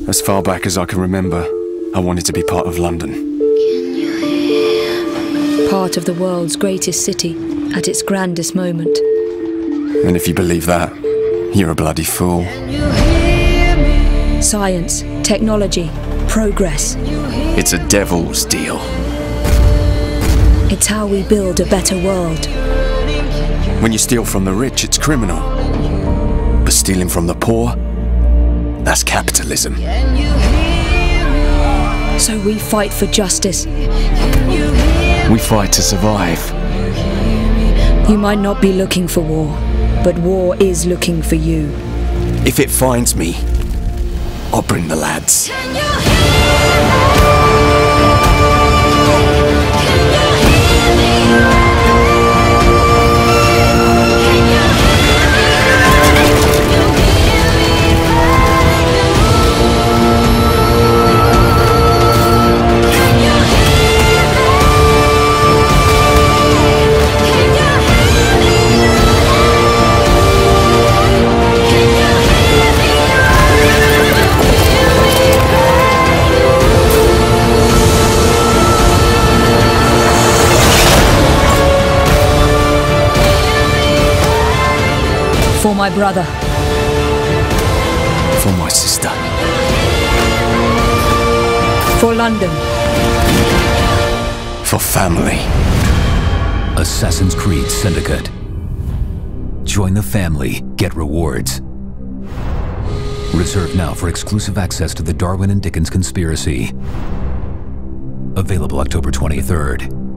As far back as I can remember, I wanted to be part of London. Part of the world's greatest city, at its grandest moment. And if you believe that, you're a bloody fool. Science, technology, progress. It's a devil's deal. It's how we build a better world. When you steal from the rich, it's criminal. But stealing from the poor, that's capitalism. So we fight for justice. We fight to survive. You might not be looking for war, but war is looking for you. If it finds me, I'll bring the lads. For my brother. For my sister. For London. For family. Assassin's Creed Syndicate. Join the family, get rewards. Reserved now for exclusive access to the Darwin and Dickens Conspiracy. Available October 23rd.